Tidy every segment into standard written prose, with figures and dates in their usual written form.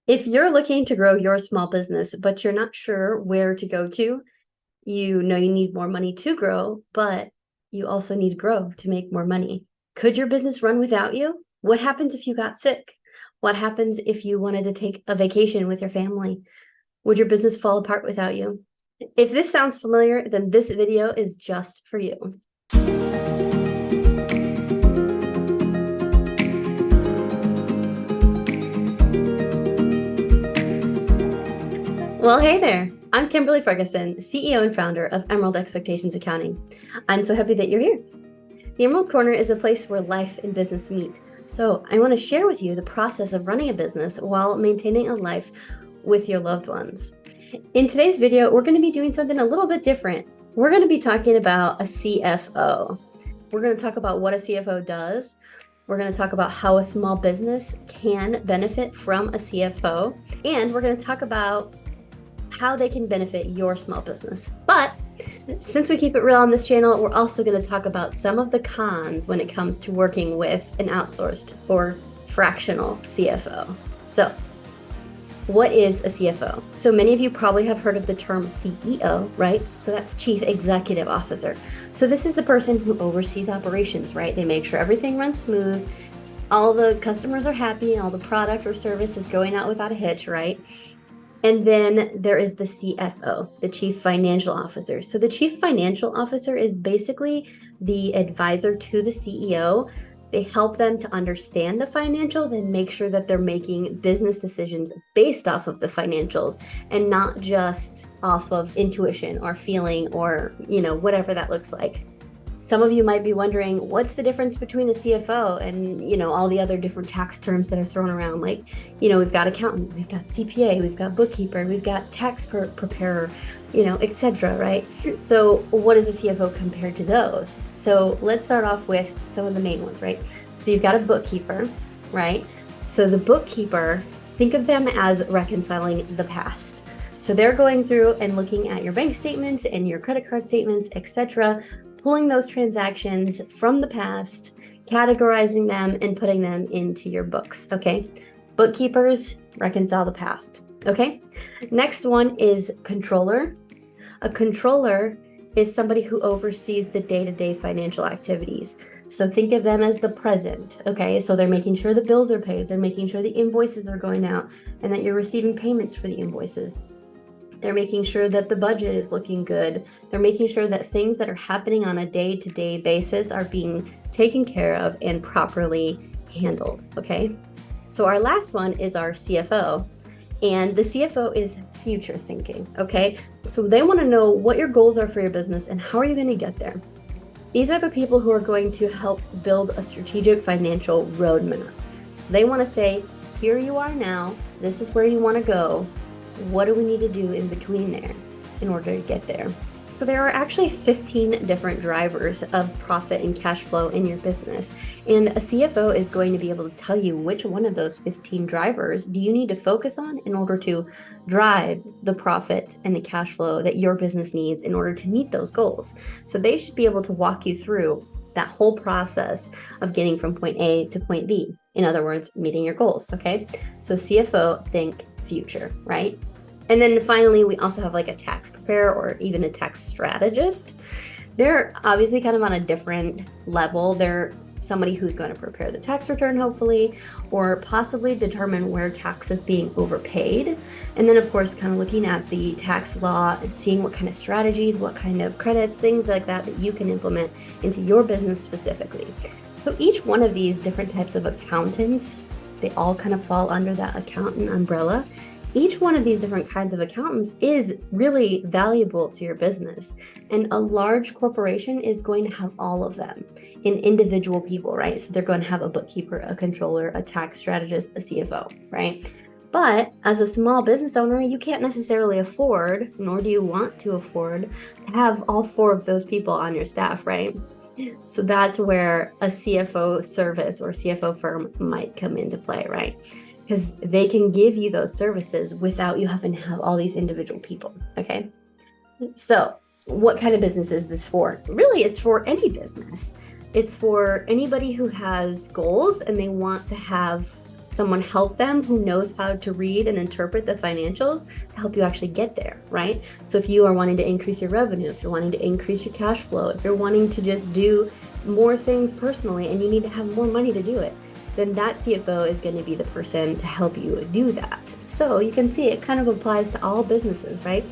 If you're looking to grow your small business, but you're not sure where to go to, you know you need more money to grow, but you also need to grow to make more money. Could your business run without you? What happens if you got sick? What happens if you wanted to take a vacation with your family? Would your business fall apart without you? If this sounds familiar, then this video is just for you. Well, hey there. I'm Kimberly Ferguson, CEO and founder of Emerald Expectations Accounting. I'm so happy that you're here. The Emerald Corner is a place where life and business meet. So I want to share with you the process of running a business while maintaining a life with your loved ones. In today's video, we're going to be doing something a little bit different. We're going to be talking about a CFO. We're going to talk about what a CFO does. We're going to talk about how a small business can benefit from a CFO. And we're going to talk about how they can benefit your small business. But since we keep it real on this channel, we're also going to talk about some of the cons when it comes to working with an outsourced or fractional CFO. So what is a CFO? So many of you probably have heard of the term CEO, right? So that's Chief Executive Officer. So this is the person who oversees operations, right? They make sure everything runs smooth, all the customers are happy, all the product or service is going out without a hitch, right? And then there is the CFO, the Chief Financial Officer. So the Chief Financial Officer is basically the advisor to the CEO. They help them to understand the financials and make sure that they're making business decisions based off of the financials and not just off of intuition or feeling or, whatever that looks like. Some of you might be wondering, what's the difference between a CFO and, all the other different tax terms that are thrown around? Like, we've got accountant, we've got CPA, we've got bookkeeper, we've got tax preparer, etc., right? So what is a CFO compared to those? So let's start off with some of the main ones, right? So you've got a bookkeeper, right? So the bookkeeper, think of them as reconciling the past. So they're going through and looking at your bank statements and your credit card statements, etc., pulling those transactions from the past, categorizing them, and putting them into your books, okay? Bookkeepers reconcile the past, okay? Next one is controller. A controller is somebody who oversees the day-to-day financial activities. So think of them as the present, okay? So they're making sure the bills are paid, they're making sure the invoices are going out, and that you're receiving payments for the invoices. They're making sure that the budget is looking good. They're making sure that things that are happening on a day-to-day basis are being taken care of and properly handled, okay? So our last one is our CFO, and the CFO is future thinking, okay? So they want to know what your goals are for your business and how are you going to get there. These are the people who are going to help build a strategic financial roadmap. So they want to say, here you are now, this is where you want to go. What do we need to do in between there in order to get there? So there are actually 15 different drivers of profit and cash flow in your business. And a CFO is going to be able to tell you which one of those 15 drivers do you need to focus on in order to drive the profit and the cash flow that your business needs in order to meet those goals. So they should be able to walk you through that whole process of getting from point A to point B. In other words, meeting your goals, okay? So CFO, think future, right? And then finally, we also have like a tax preparer or even a tax strategist. They're obviously kind of on a different level. They're somebody who's going to prepare the tax return, hopefully, or possibly determine where tax is being overpaid. And then, of course, kind of looking at the tax law and seeing what kind of strategies, what kind of credits, things like that you can implement into your business specifically. So each one of these different types of accountants, they all kind of fall under that accountant umbrella. Each one of these different kinds of accountants is really valuable to your business. And a large corporation is going to have all of them in individual people, right? So they're going to have a bookkeeper, a controller, a tax strategist, a CFO, right? But as a small business owner, you can't necessarily afford, nor do you want to afford, to have all four of those people on your staff, right? So that's where a CFO service or CFO firm might come into play, right? Because they can give you those services without you having to have all these individual people, okay? So what kind of business is this for? Really, it's for any business. It's for anybody who has goals and they want to have someone help them who knows how to read and interpret the financials to help you actually get there, right? So if you are wanting to increase your revenue, if you're wanting to increase your cash flow, if you're wanting to just do more things personally and you need to have more money to do it, then that CFO is going to be the person to help you do that. So you can see it kind of applies to all businesses, right?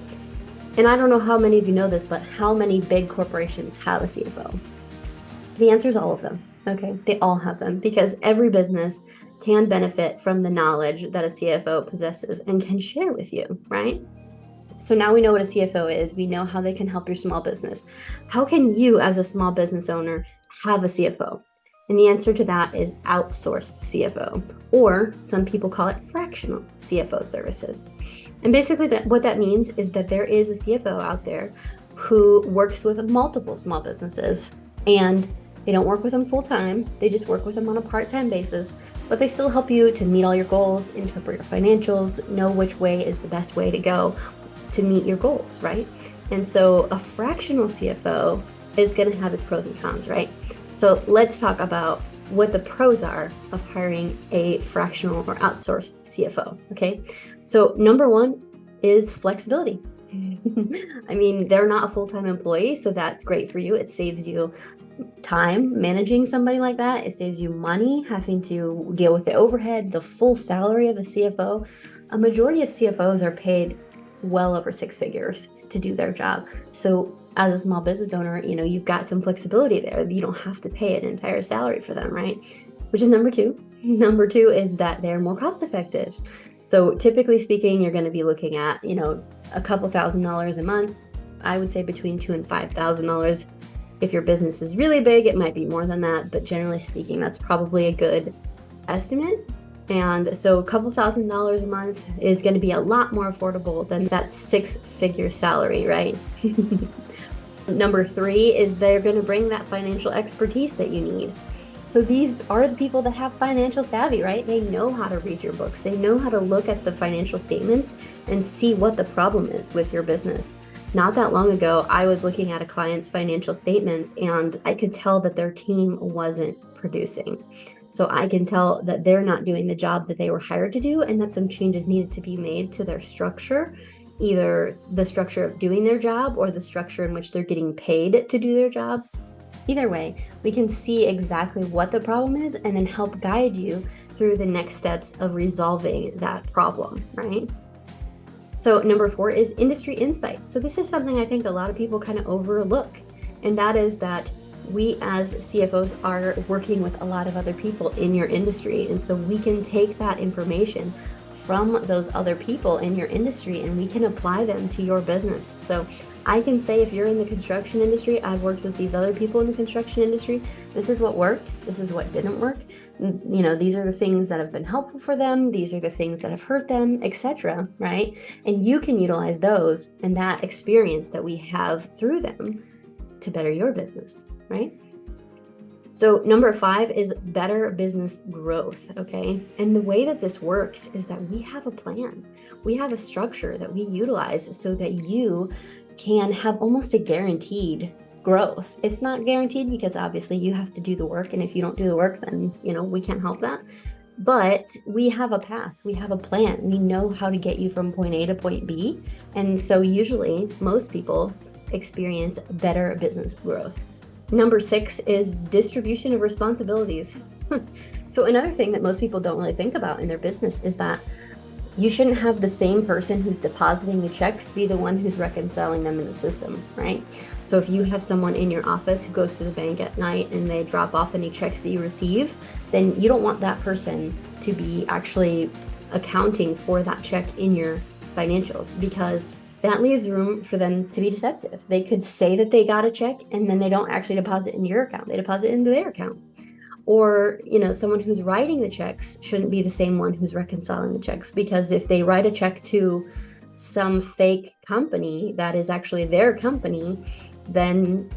And I don't know how many of you know this, but how many big corporations have a CFO? The answer is all of them. Okay, they all have them because every business can benefit from the knowledge that a CFO possesses and can share with you, right? So now we know what a CFO is. We know how they can help your small business. How can you, as a small business owner, have a CFO? And the answer to that is outsourced CFO, or some people call it fractional CFO services. And basically what that means is that there is a CFO out there who works with multiple small businesses, and they don't work with them full time. They just work with them on a part-time basis, but they still help you to meet all your goals, interpret your financials, know which way is the best way to go to meet your goals, right? And so a fractional CFO is going to have its pros and cons, right? So let's talk about what the pros are of hiring a fractional or outsourced CFO, okay? So number one is flexibility. I mean, they're not a full-time employee, so that's great for you. It saves you time managing somebody like that. It saves you money having to deal with the overhead, the full salary of a CFO. A majority of CFOs are paid well over six figures to do their job. So as a small business owner, you've got some flexibility there. You don't have to pay an entire salary for them, right? Which is number two. Number two is that they're more cost effective. So typically speaking, you're going to be looking at, a couple $1,000s a month. I would say between $2,000 and $5,000. If your business is really big, it might be more than that, but generally speaking, that's probably a good estimate. And so a couple $1,000s a month is going to be a lot more affordable than that six-figure salary, right? Number three is they're going to bring that financial expertise that you need. So these are the people that have financial savvy, right? They know how to read your books. They know how to look at the financial statements and see what the problem is with your business. Not that long ago, I was looking at a client's financial statements and I could tell that their team wasn't producing. So I can tell that they're not doing the job that they were hired to do and that some changes needed to be made to their structure, either the structure of doing their job or the structure in which they're getting paid to do their job. Either way, we can see exactly what the problem is and then help guide you through the next steps of resolving that problem, right? So number four is industry insight. So this is something I think a lot of people kind of overlook, and that is that we as CFOs are working with a lot of other people in your industry, and so we can take that information from those other people in your industry and we can apply them to your business. So I can say if you're in the construction industry, I've worked with these other people in the construction industry. This is what worked. This is what didn't work. These are the things that have been helpful for them. These are the things that have hurt them, etc. Right? And you can utilize those and that experience that we have through them to better your business, right? So number five is better business growth, okay? And the way that this works is that we have a plan. We have a structure that we utilize so that you can have almost a guaranteed growth. It's not guaranteed because obviously you have to do the work, and if you don't do the work, then we can't help that. But we have a path, we have a plan. We know how to get you from point A to point B. And so usually most people experience better business growth. Number six is distribution of responsibilities. So another thing that most people don't really think about in their business is that you shouldn't have the same person who's depositing the checks be the one who's reconciling them in the system, right? So if you have someone in your office who goes to the bank at night and they drop off any checks that you receive, then you don't want that person to be actually accounting for that check in your financials, because that leaves room for them to be deceptive. They could say that they got a check and then they don't actually deposit into your account. They deposit into their account. Or, someone who's writing the checks shouldn't be the same one who's reconciling the checks, because if they write a check to some fake company that is actually their company, then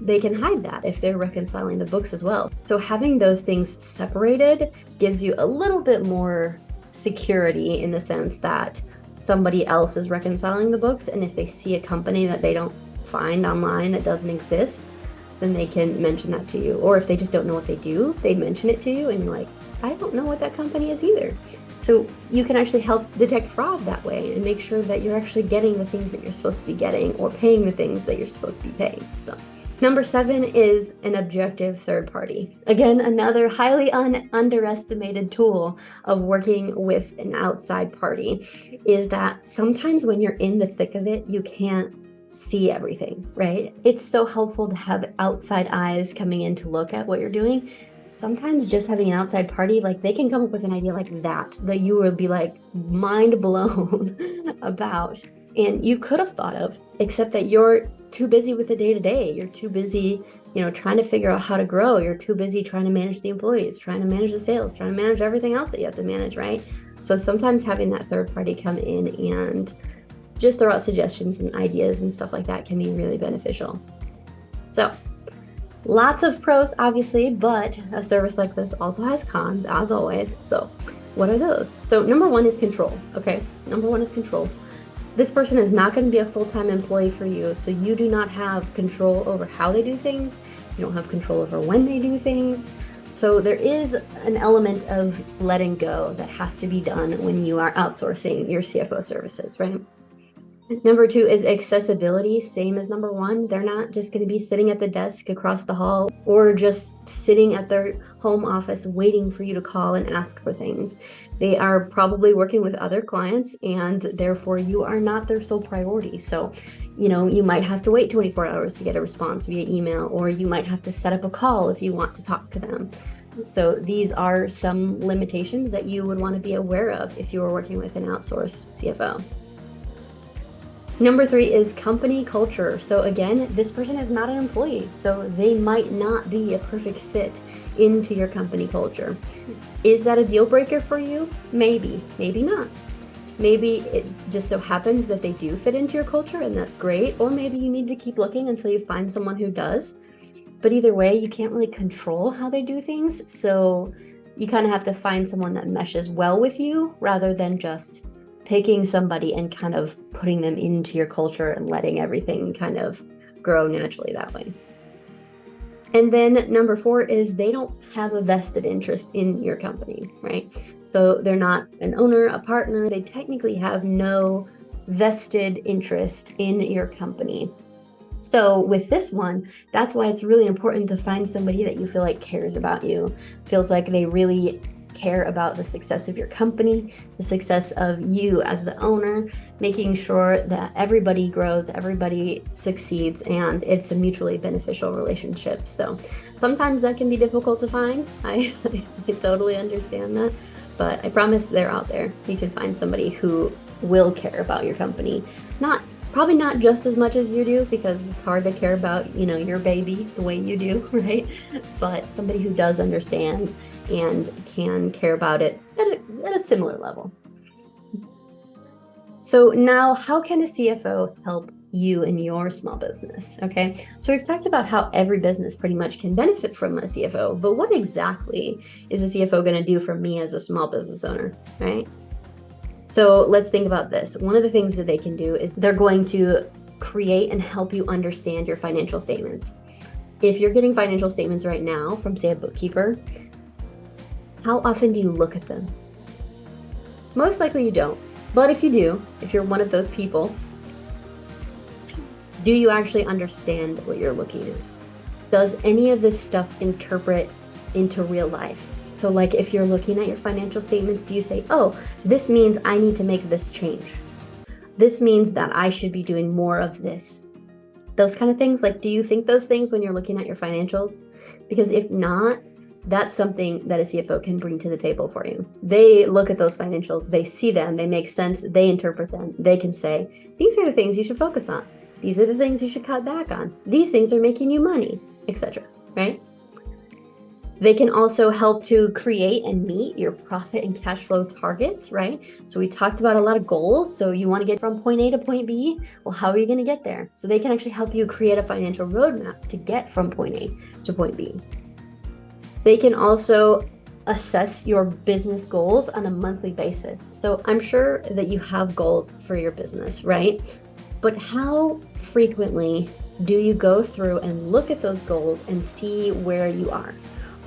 they can hide that if they're reconciling the books as well. So having those things separated gives you a little bit more security in the sense that somebody else is reconciling the books, and if they see a company that they don't find online that doesn't exist, then they can mention that to you. Or if they just don't know what they do, they mention it to you and you're like, I don't know what that company is either. So you can actually help detect fraud that way and make sure that you're actually getting the things that you're supposed to be getting or paying the things that you're supposed to be paying. So number 7 is an objective third party. Again, another highly underestimated tool of working with an outside party is that sometimes when you're in the thick of it, you can't see everything, right? It's so helpful to have outside eyes coming in to look at what you're doing. Sometimes just having an outside party, like they can come up with an idea like that you would be like mind blown about, and you could have thought of, except that you're too busy with the day-to-day. You're too busy, trying to figure out how to grow. You're too busy trying to manage the employees, trying to manage the sales, trying to manage everything else that you have to manage, right? So sometimes having that third party come in and just throw out suggestions and ideas and stuff like that can be really beneficial. So lots of pros, obviously, but a service like this also has cons, as always. So what are those? So number 1 is control, okay? Number 1 is control. This person is not going to be a full-time employee for you, so you do not have control over how they do things. You don't have control over when they do things. So there is an element of letting go that has to be done when you are outsourcing your CFO services, right? Number 2 is accessibility, same as number 1. They're not just going to be sitting at the desk across the hall or just sitting at their home office waiting for you to call and ask for things. They are probably working with other clients, and therefore you are not their sole priority. So, you might have to wait 24 hours to get a response via email, or you might have to set up a call if you want to talk to them. So these are some limitations that you would want to be aware of if you were working with an outsourced CFO. Number 3 is company culture. So again, this person is not an employee, so they might not be a perfect fit into your company culture. Is that a deal breaker for you? Maybe, maybe not. Maybe it just so happens that they do fit into your culture and that's great, or maybe you need to keep looking until you find someone who does. But either way, you can't really control how they do things, so you kind of have to find someone that meshes well with you rather than just picking somebody and kind of putting them into your culture and letting everything kind of grow naturally that way. And then number 4 is they don't have a vested interest in your company, right? So they're not an owner, a partner. They technically have no vested interest in your company. So with this one, that's why it's really important to find somebody that you feel like cares about you, feels like they really care about the success of your company, the success of you as the owner, making sure that everybody grows, everybody succeeds, and it's a mutually beneficial relationship. So sometimes that can be difficult to find. I totally understand that, but I promise they're out there. You can find somebody who will care about your company. Probably not just as much as you do, because it's hard to care about, your baby the way you do, right? But somebody who does understand and can care about it at a similar level. So now, how can a CFO help you in your small business? Okay, so we've talked about how every business pretty much can benefit from a CFO, but what exactly is a CFO going to do for me as a small business owner, right? So let's think about this. One of the things that they can do is they're going to create and help you understand your financial statements. If you're getting financial statements right now from, say, a bookkeeper, how often do you look at them? Most likely you don't. But if you do, if you're one of those people, do you actually understand what you're looking at? Does any of this stuff interpret into real life? So like if you're looking at your financial statements, do you say, oh, this means I need to make this change. This means that I should be doing more of this. Those kind of things. Like, do you think those things when you're looking at your financials? Because if not, that's something that a CFO can bring to the table for you. They look at those financials, they see them, they make sense, they interpret them. They can say, these are the things you should focus on. These are the things you should cut back on. These things are making you money, etc. Right? They can also help to create and meet your profit and cash flow targets, right? So we talked about a lot of goals. So you want to get from point A to point B. Well, how are you going to get there? So they can actually help you create a financial roadmap to get from point A to point B. They can also assess your business goals on a monthly basis. So I'm sure that you have goals for your business, right? But how frequently do you go through and look at those goals and see where you are?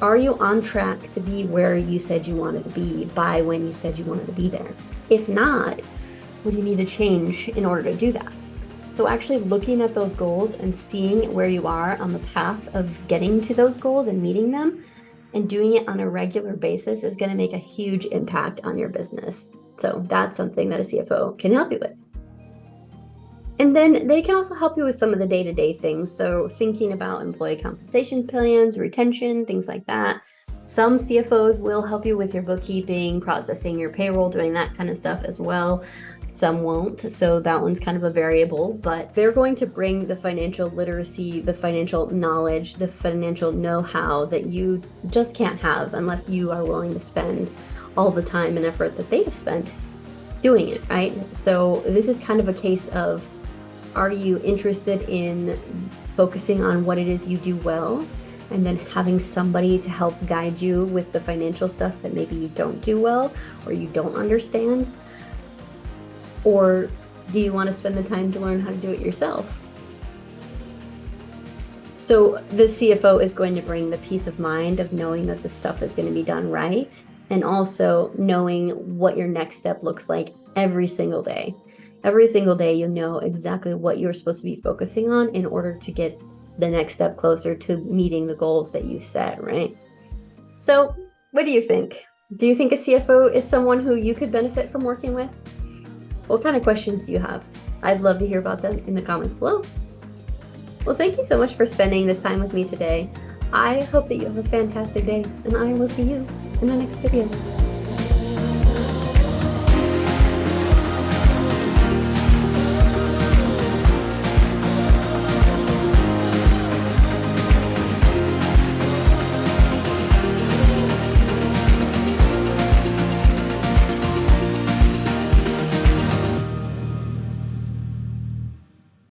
Are you on track to be where you said you wanted to be by when you said you wanted to be there? If not, what do you need to change in order to do that? So actually looking at those goals and seeing where you are on the path of getting to those goals and meeting them and doing it on a regular basis is going to make a huge impact on your business. So that's something that a CFO can help you with. And then they can also help you with some of the day-to-day things. So thinking about employee compensation plans, retention, things like that. Some CFOs will help you with your bookkeeping, processing your payroll, doing that kind of stuff as well. Some won't, so that one's kind of a variable, but they're going to bring the financial literacy, the financial knowledge, the financial know-how that you just can't have unless you are willing to spend all the time and effort that they've spent doing it, right? So this is kind of a case of, are you interested in focusing on what it is you do well and then having somebody to help guide you with the financial stuff that maybe you don't do well or you don't understand? Or do you want to spend the time to learn how to do it yourself? So the CFO is going to bring the peace of mind of knowing that the stuff is going to be done right, and also knowing what your next step looks like every single day. Every single day, you'll know exactly what you're supposed to be focusing on in order to get the next step closer to meeting the goals that you set, right? So what do you think? Do you think a CFO is someone who you could benefit from working with? What kind of questions do you have? I'd love to hear about them in the comments below. Well, thank you so much for spending this time with me today. I hope that you have a fantastic day, and I will see you in the next video.